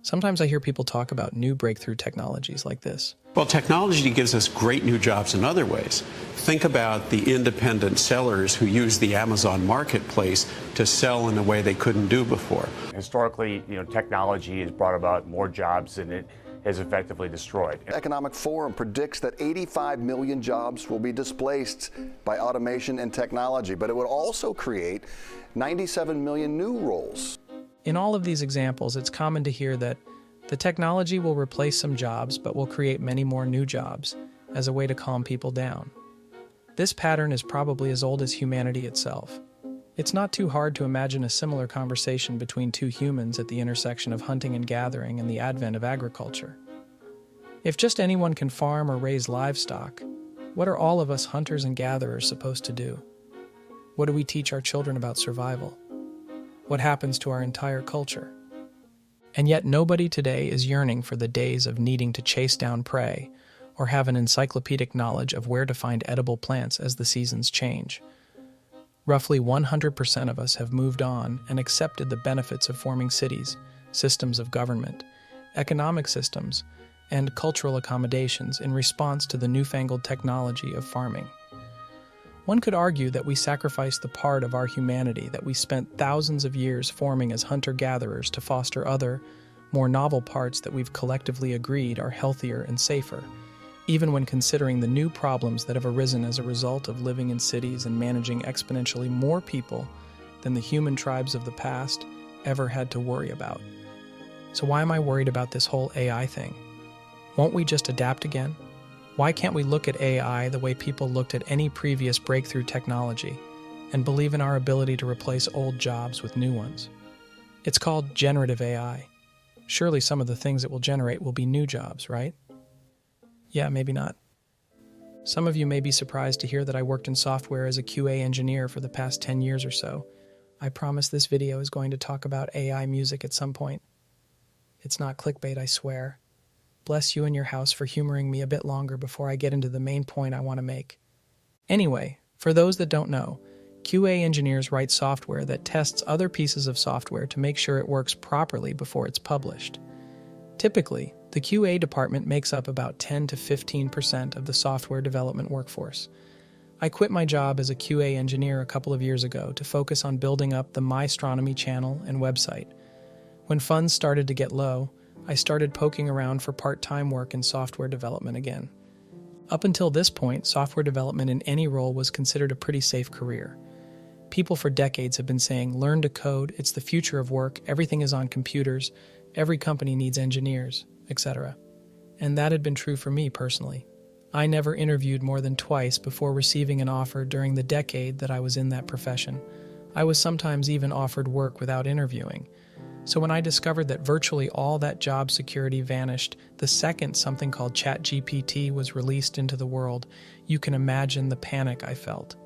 Sometimes I hear people talk about new breakthrough technologies like this. Well, technology gives us great new jobs in other ways. Think about the independent sellers who use the Amazon marketplace to sell in a way they couldn't do before. Historically, technology has brought about more jobs than it has effectively destroyed. Economic Forum predicts that 85 million jobs will be displaced by automation and technology, but it would also create 97 million new roles. In all of these examples, it's common to hear that the technology will replace some jobs, but will create many more new jobs as a way to calm people down. This pattern is probably as old as humanity itself. It's not too hard to imagine a similar conversation between two humans at the intersection of hunting and gathering and the advent of agriculture. If just anyone can farm or raise livestock, what are all of us hunters and gatherers supposed to do? What do we teach our children about survival? What happens to our entire culture? And yet nobody today is yearning for the days of needing to chase down prey or have an encyclopedic knowledge of where to find edible plants as the seasons change. Roughly 100% of us have moved on and accepted the benefits of forming cities, systems of government, economic systems, and cultural accommodations in response to the newfangled technology of farming. One could argue that we sacrifice the part of our humanity that we spent thousands of years forming as hunter-gatherers to foster other, more novel parts that we've collectively agreed are healthier and safer, even when considering the new problems that have arisen as a result of living in cities and managing exponentially more people than the human tribes of the past ever had to worry about. So why am I worried about this whole AI thing? Won't we just adapt again? Why can't we look at AI the way people looked at any previous breakthrough technology and believe in our ability to replace old jobs with new ones? It's called generative AI. Surely some of the things it will generate will be new jobs, right? Yeah, maybe not. Some of you may be surprised to hear that I worked in software as a QA engineer for the past 10 years or so. I promise this video is going to talk about AI music at some point. It's not clickbait, I swear. Bless you and your house for humoring me a bit longer before I get into the main point I want to make. Anyway, for those that don't know, QA engineers write software that tests other pieces of software to make sure it works properly before it's published. Typically, the QA department makes up about 10 to 15% of the software development workforce. I quit my job as a QA engineer a couple of years ago to focus on building up the MyStronomy channel and website. When funds started to get low, I started poking around for part-time work in software development again. Up until this point, software development in any role was considered a pretty safe career. People for decades have been saying, learn to code, it's the future of work, everything is on computers, every company needs engineers, etc. And that had been true for me personally. I never interviewed more than twice before receiving an offer during the decade that I was in that profession. I was sometimes even offered work without interviewing. So when I discovered that virtually all that job security vanished the second something called ChatGPT was released into the world, you can imagine the panic I felt.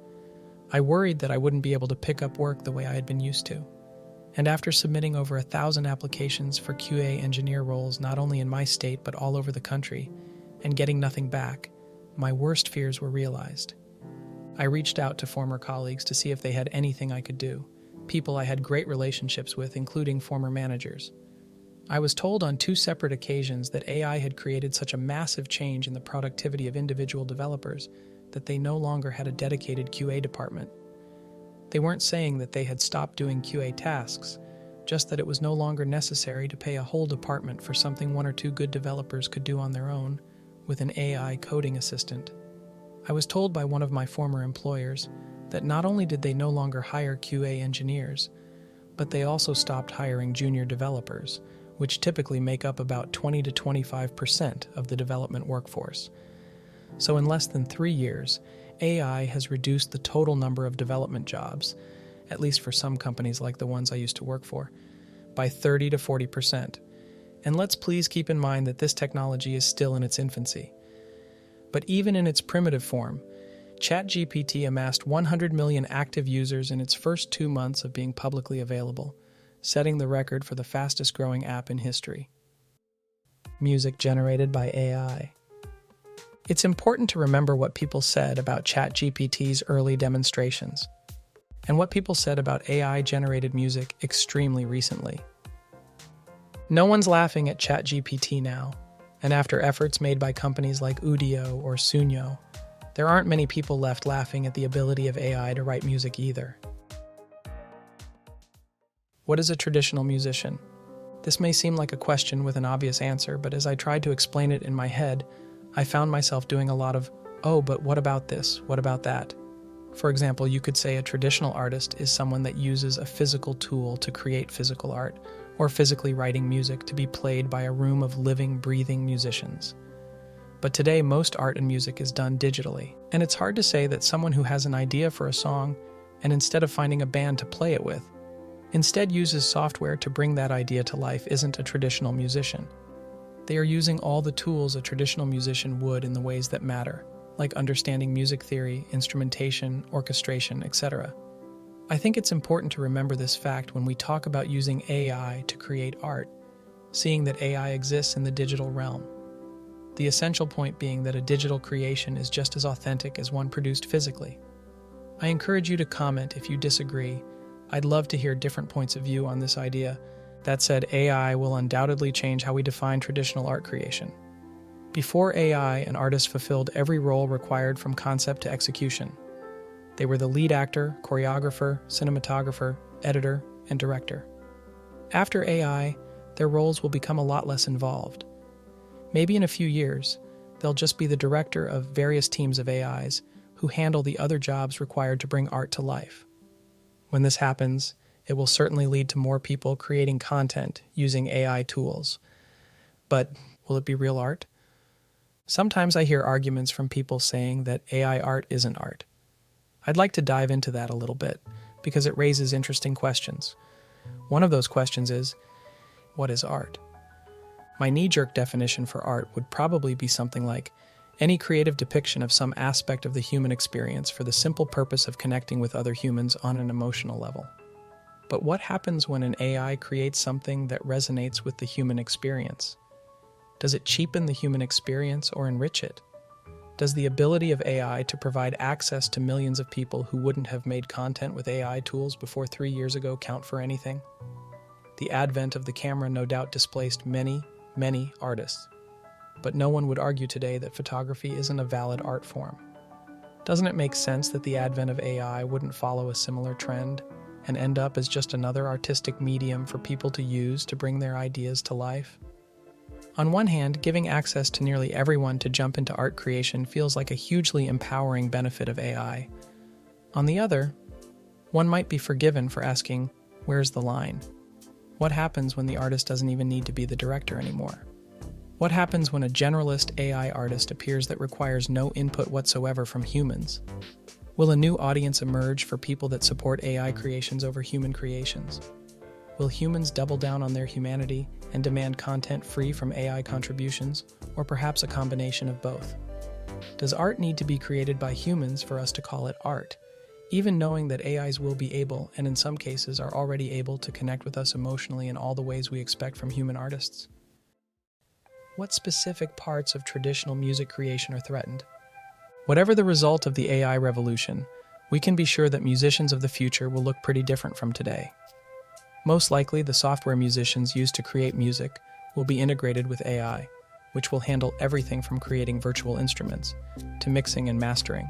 I worried that I wouldn't be able to pick up work the way I had been used to. And after submitting over 1,000 applications for QA engineer roles not only in my state but all over the country, and getting nothing back, my worst fears were realized. I reached out to former colleagues to see if they had anything I could do. People I had great relationships with, including former managers. I was told on 2 separate occasions that AI had created such a massive change in the productivity of individual developers that they no longer had a dedicated QA department. They weren't saying that they had stopped doing QA tasks, just that it was no longer necessary to pay a whole department for something 1 or 2 good developers could do on their own with an AI coding assistant. I was told by one of my former employers that not only did they no longer hire QA engineers, but they also stopped hiring junior developers, which typically make up about 20 to 25% of the development workforce. So in less than 3 years, AI has reduced the total number of development jobs, at least for some companies like the ones I used to work for, by 30 to 40%. And let's please keep in mind that this technology is still in its infancy. But even in its primitive form, ChatGPT amassed 100 million active users in its first 2 months of being publicly available, setting the record for the fastest growing app in history. Music generated by AI. It's important to remember what people said about ChatGPT's early demonstrations, and what people said about AI-generated music extremely recently. No one's laughing at ChatGPT now, and after efforts made by companies like Udio or Sunyo, there aren't many people left laughing at the ability of AI to write music either. What is a traditional musician? This may seem like a question with an obvious answer, but as I tried to explain it in my head, I found myself doing a lot of, oh, but what about this? What about that? For example, you could say a traditional artist is someone that uses a physical tool to create physical art, or physically writing music to be played by a room of living, breathing musicians. But today, most art and music is done digitally, and it's hard to say that someone who has an idea for a song, and instead of finding a band to play it with, instead uses software to bring that idea to life isn't a traditional musician. They are using all the tools a traditional musician would in the ways that matter, like understanding music theory, instrumentation, orchestration, etc. I think it's important to remember this fact when we talk about using AI to create art, seeing that AI exists in the digital realm. The essential point being that a digital creation is just as authentic as one produced physically. I encourage you to comment if you disagree. I'd love to hear different points of view on this idea. That said, AI will undoubtedly change how we define traditional art creation. Before AI, an artist fulfilled every role required from concept to execution. They were the lead actor, choreographer, cinematographer, editor, and director. After AI, their roles will become a lot less involved. Maybe in a few years, they'll just be the director of various teams of AIs who handle the other jobs required to bring art to life. When this happens, it will certainly lead to more people creating content using AI tools. But will it be real art? Sometimes I hear arguments from people saying that AI art isn't art. I'd like to dive into that a little bit, because it raises interesting questions. One of those questions is, what is art? My knee-jerk definition for art would probably be something like, any creative depiction of some aspect of the human experience for the simple purpose of connecting with other humans on an emotional level. But what happens when an AI creates something that resonates with the human experience? Does it cheapen the human experience or enrich it? Does the ability of AI to provide access to millions of people who wouldn't have made content with AI tools before 3 years ago count for anything? The advent of the camera no doubt displaced many, many artists. But no one would argue today that photography isn't a valid art form. Doesn't it make sense that the advent of AI wouldn't follow a similar trend and end up as just another artistic medium for people to use to bring their ideas to life? On one hand, giving access to nearly everyone to jump into art creation feels like a hugely empowering benefit of AI. On the other, one might be forgiven for asking, where's the line? What happens when the artist doesn't even need to be the director anymore? What happens when a generalist AI artist appears that requires no input whatsoever from humans? Will a new audience emerge for people that support AI creations over human creations? Will humans double down on their humanity and demand content free from AI contributions, or perhaps a combination of both? Does art need to be created by humans for us to call it art, even knowing that AIs will be able, and in some cases are already able, to connect with us emotionally in all the ways we expect from human artists? What specific parts of traditional music creation are threatened? Whatever the result of the AI revolution, we can be sure that musicians of the future will look pretty different from today. Most likely, the software musicians used to create music will be integrated with AI, which will handle everything from creating virtual instruments, to mixing and mastering,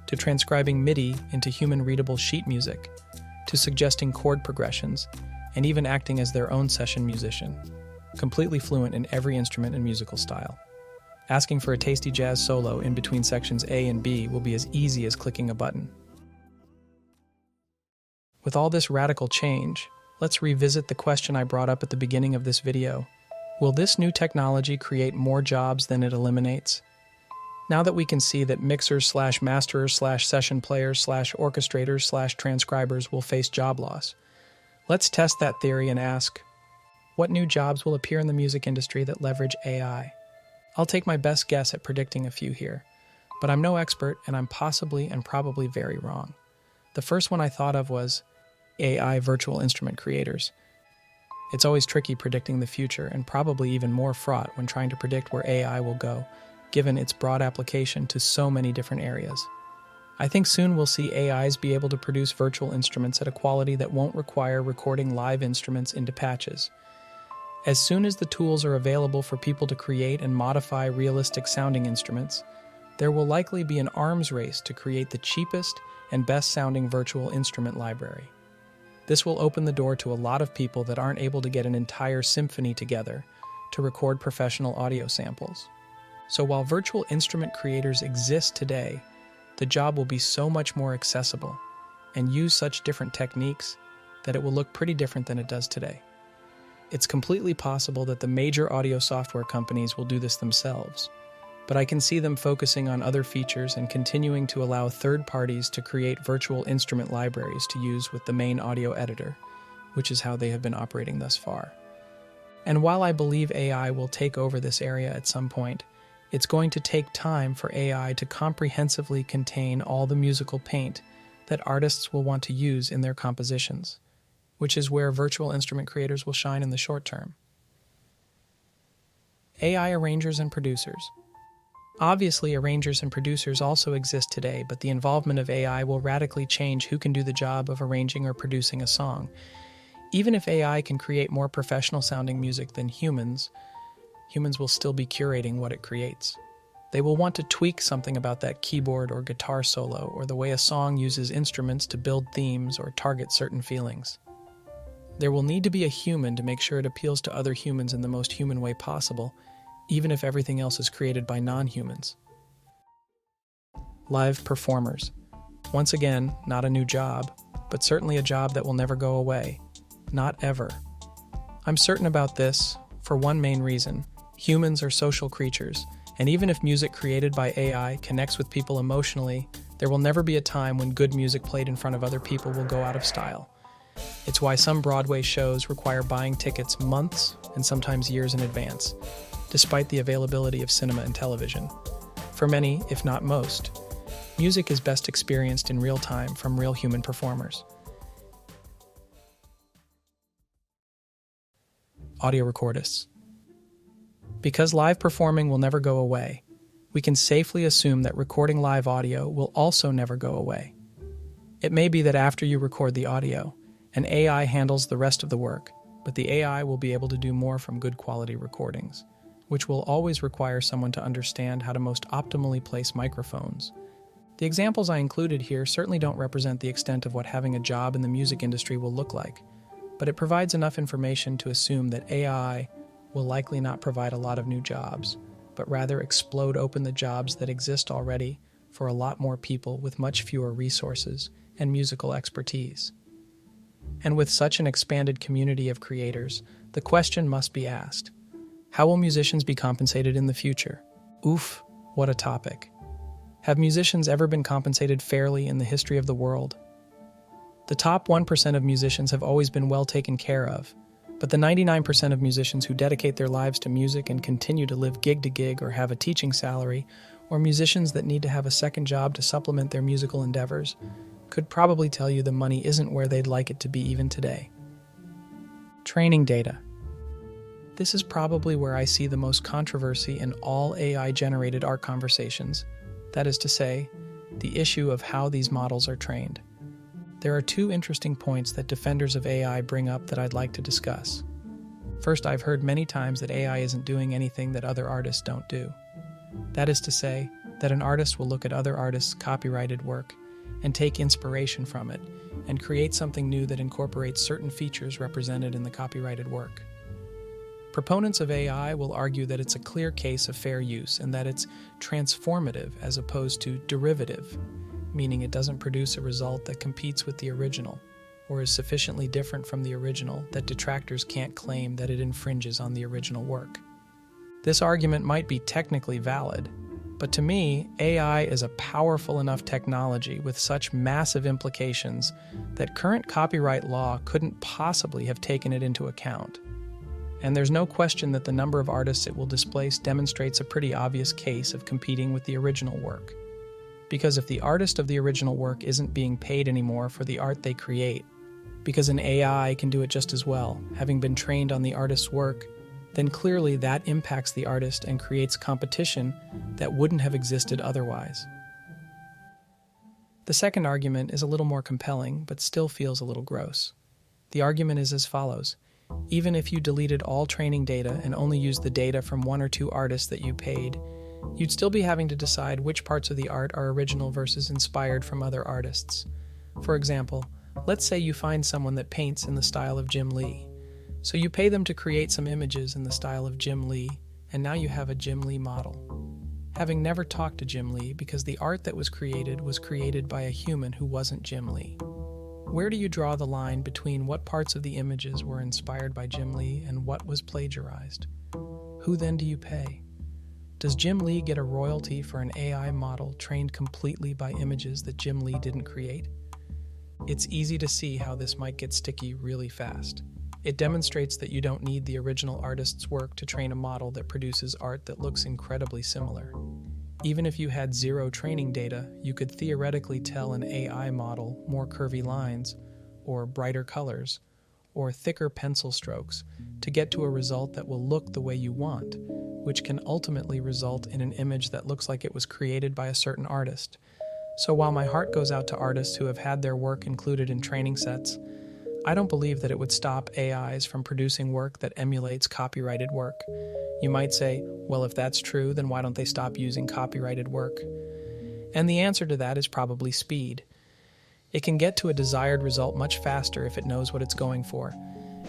to transcribing MIDI into human-readable sheet music, to suggesting chord progressions, and even acting as their own session musician, completely fluent in every instrument and musical style. Asking for a tasty jazz solo in between sections A and B will be as easy as clicking a button. With all this radical change, let's revisit the question I brought up at the beginning of this video. Will this new technology create more jobs than it eliminates? Now that we can see that mixers/masterers/session players/orchestrators/transcribers will face job loss, let's test that theory and ask, what new jobs will appear in the music industry that leverage AI? I'll take my best guess at predicting a few here, but I'm no expert and I'm possibly and probably very wrong. The first one I thought of was AI virtual instrument creators. It's always tricky predicting the future and probably even more fraught when trying to predict where AI will go, given its broad application to so many different areas. I think soon we'll see AIs be able to produce virtual instruments at a quality that won't require recording live instruments into patches. As soon as the tools are available for people to create and modify realistic sounding instruments, there will likely be an arms race to create the cheapest and best sounding virtual instrument library. This will open the door to a lot of people that aren't able to get an entire symphony together to record professional audio samples. So while virtual instrument creators exist today, the job will be so much more accessible and use such different techniques that it will look pretty different than it does today. It's completely possible that the major audio software companies will do this themselves, but I can see them focusing on other features and continuing to allow third parties to create virtual instrument libraries to use with the main audio editor, which is how they have been operating thus far. And while I believe AI will take over this area at some point, it's going to take time for AI to comprehensively contain all the musical paint that artists will want to use in their compositions, which is where virtual instrument creators will shine in the short term. AI arrangers and producers. Obviously, arrangers and producers also exist today, but the involvement of AI will radically change who can do the job of arranging or producing a song. Even if AI can create more professional-sounding music than humans will still be curating what it creates. They will want to tweak something about that keyboard or guitar solo, or the way a song uses instruments to build themes or target certain feelings. There will need to be a human to make sure it appeals to other humans in the most human way possible, even if everything else is created by non-humans. Live performers. Once again, not a new job, but certainly a job that will never go away. Not ever. I'm certain about this for one main reason. Humans are social creatures, and even if music created by AI connects with people emotionally, there will never be a time when good music played in front of other people will go out of style. It's why some Broadway shows require buying tickets months and sometimes years in advance, despite the availability of cinema and television. For many, if not most, music is best experienced in real time from real human performers. Audio recordists. Because live performing will never go away, we can safely assume that recording live audio will also never go away. It may be that after you record the audio, an AI handles the rest of the work, but the AI will be able to do more from good quality recordings, which will always require someone to understand how to most optimally place microphones. The examples I included here certainly don't represent the extent of what having a job in the music industry will look like, but it provides enough information to assume that AI will likely not provide a lot of new jobs, but rather explode open the jobs that exist already for a lot more people with much fewer resources and musical expertise. And with such an expanded community of creators, the question must be asked: how will musicians be compensated in the future? Oof, what a topic. Have musicians ever been compensated fairly in the history of the world? The top 1% of musicians have always been well taken care of, but the 99% of musicians who dedicate their lives to music and continue to live gig to gig or have a teaching salary, or musicians that need to have a second job to supplement their musical endeavors, could probably tell you the money isn't where they'd like it to be even today. Training data. This is probably where I see the most controversy in all AI-generated art conversations, that is to say, the issue of how these models are trained. There are two interesting points that defenders of AI bring up that I'd like to discuss. First, I've heard many times that AI isn't doing anything that other artists don't do. That is to say, that an artist will look at other artists' copyrighted work and take inspiration from it and create something new that incorporates certain features represented in the copyrighted work. Proponents of AI will argue that it's a clear case of fair use and that it's transformative as opposed to derivative, meaning it doesn't produce a result that competes with the original or is sufficiently different from the original that detractors can't claim that it infringes on the original work. This argument might be technically valid, but to me, AI is a powerful enough technology with such massive implications that current copyright law couldn't possibly have taken it into account. And there's no question that the number of artists it will displace demonstrates a pretty obvious case of competing with the original work. Because if the artist of the original work isn't being paid anymore for the art they create, because an AI can do it just as well, having been trained on the artist's work, then clearly that impacts the artist and creates competition that wouldn't have existed otherwise. The second argument is a little more compelling, but still feels a little gross. The argument is as follows. Even if you deleted all training data and only used the data from one or two artists that you paid, you'd still be having to decide which parts of the art are original versus inspired from other artists. For example, let's say you find someone that paints in the style of Jim Lee. So you pay them to create some images in the style of Jim Lee, and now you have a Jim Lee model. Having never talked to Jim Lee because the art that was created by a human who wasn't Jim Lee. Where do you draw the line between what parts of the images were inspired by Jim Lee and what was plagiarized? Who then do you pay? Does Jim Lee get a royalty for an AI model trained completely by images that Jim Lee didn't create? It's easy to see how this might get sticky really fast. It demonstrates that you don't need the original artist's work to train a model that produces art that looks incredibly similar. Even if you had zero training data, you could theoretically tell an AI model more curvy lines, or brighter colors, or thicker pencil strokes to get to a result that will look the way you want, which can ultimately result in an image that looks like it was created by a certain artist. So while my heart goes out to artists who have had their work included in training sets, I don't believe that it would stop AIs from producing work that emulates copyrighted work. You might say, well, if that's true, then why don't they stop using copyrighted work? And the answer to that is probably speed. It can get to a desired result much faster if it knows what it's going for,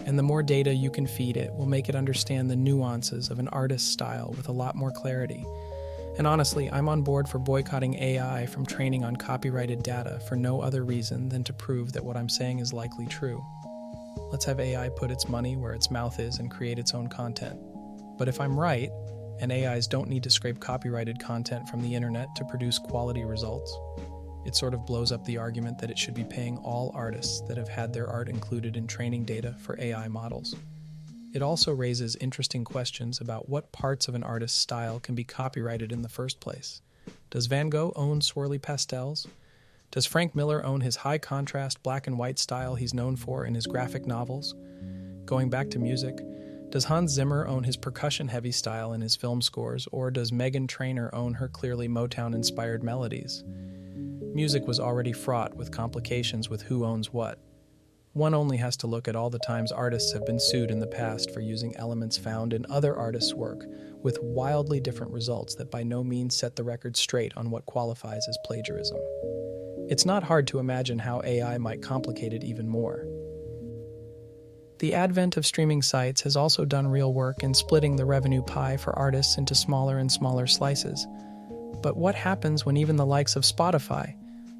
and the more data you can feed it will make it understand the nuances of an artist's style with a lot more clarity. And honestly, I'm on board for boycotting AI from training on copyrighted data for no other reason than to prove that what I'm saying is likely true. Let's have AI put its money where its mouth is and create its own content. But if I'm right, and AIs don't need to scrape copyrighted content from the internet to produce quality results, it sort of blows up the argument that it should be paying all artists that have had their art included in training data for AI models. It also raises interesting questions about what parts of an artist's style can be copyrighted in the first place. Does Van Gogh own swirly pastels? Does Frank Miller own his high-contrast black and white style he's known for in his graphic novels? Going back to music, does Hans Zimmer own his percussion-heavy style in his film scores, or does Meghan Trainor own her clearly Motown-inspired melodies? Music was already fraught with complications with who owns what. One only has to look at all the times artists have been sued in the past for using elements found in other artists' work, with wildly different results that by no means set the record straight on what qualifies as plagiarism. It's not hard to imagine how AI might complicate it even more. The advent of streaming sites has also done real work in splitting the revenue pie for artists into smaller and smaller slices. But what happens when even the likes of Spotify,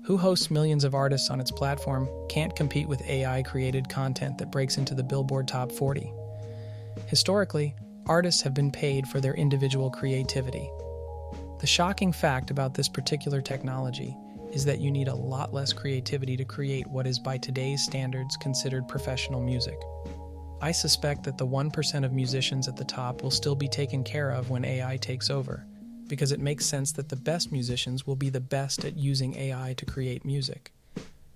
who hosts millions of artists on its platform, can't compete with AI-created content that breaks into the Billboard Top 40? Historically, artists have been paid for their individual creativity. The shocking fact about this particular technology is that you need a lot less creativity to create what is by today's standards considered professional music. I suspect that the 1% of musicians at the top will still be taken care of when AI takes over, because it makes sense that the best musicians will be the best at using AI to create music.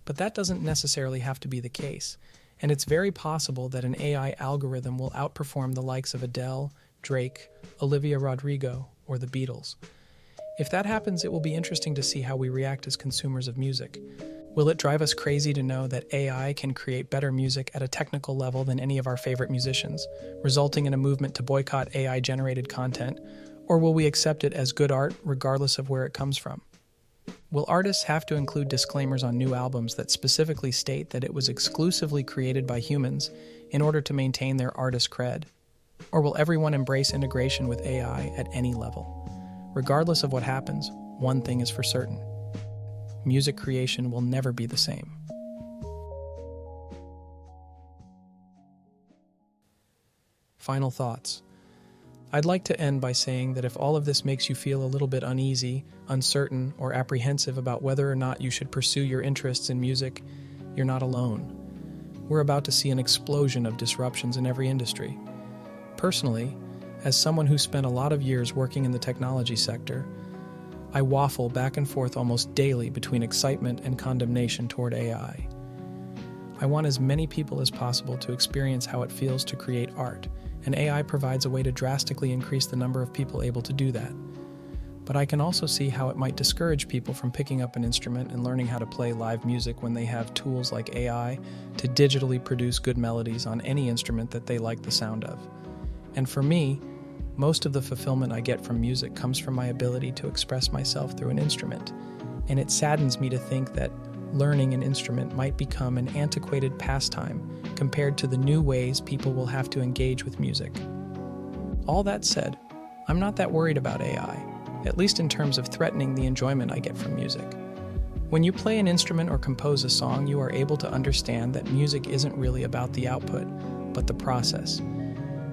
But that doesn't necessarily have to be the case, and it's very possible that an AI algorithm will outperform the likes of Adele, Drake, Olivia Rodrigo, or the Beatles. If that happens, it will be interesting to see how we react as consumers of music. Will it drive us crazy to know that AI can create better music at a technical level than any of our favorite musicians, resulting in a movement to boycott AI-generated content? Or will we accept it as good art regardless of where it comes from? Will artists have to include disclaimers on new albums that specifically state that it was exclusively created by humans in order to maintain their artist cred? Or will everyone embrace integration with AI at any level? Regardless of what happens, one thing is for certain: music creation will never be the same. Final thoughts. I'd like to end by saying that if all of this makes you feel a little bit uneasy, uncertain, or apprehensive about whether or not you should pursue your interests in music, you're not alone. We're about to see an explosion of disruptions in every industry. Personally, as someone who spent a lot of years working in the technology sector, I waffle back and forth almost daily between excitement and condemnation toward AI. I want as many people as possible to experience how it feels to create art, and AI provides a way to drastically increase the number of people able to do that. but I can also see how it might discourage people from picking up an instrument and learning how to play live music when they have tools like AI to digitally produce good melodies on any instrument that they like the sound of. And for me, most of the fulfillment I get from music comes from my ability to express myself through an instrument, and it saddens me to think that learning an instrument might become an antiquated pastime compared to the new ways people will have to engage with music. All that said, I'm not that worried about AI, at least in terms of threatening the enjoyment I get from music. When you play an instrument or compose a song, you are able to understand that music isn't really about the output, but the process.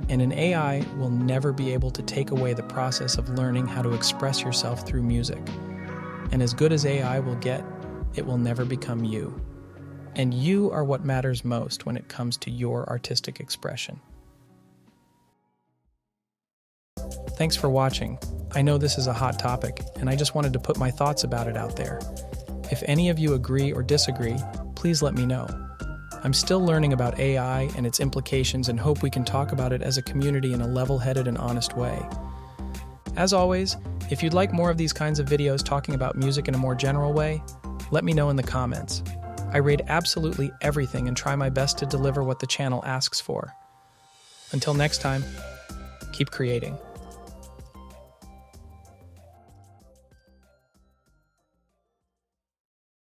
And an AI will never be able to take away the process of learning how to express yourself through music. And as good as AI will get, it will never become you. And you are what matters most when it comes to your artistic expression. Thanks for watching. I know this is a hot topic, and I just wanted to put my thoughts about it out there. If any of you agree or disagree, please let me know. I'm still learning about AI and its implications and hope we can talk about it as a community in a level-headed and honest way. As always, if you'd like more of these kinds of videos talking about music in a more general way, let me know in the comments. I rate absolutely everything and try my best to deliver what the channel asks for. Until next time, keep creating.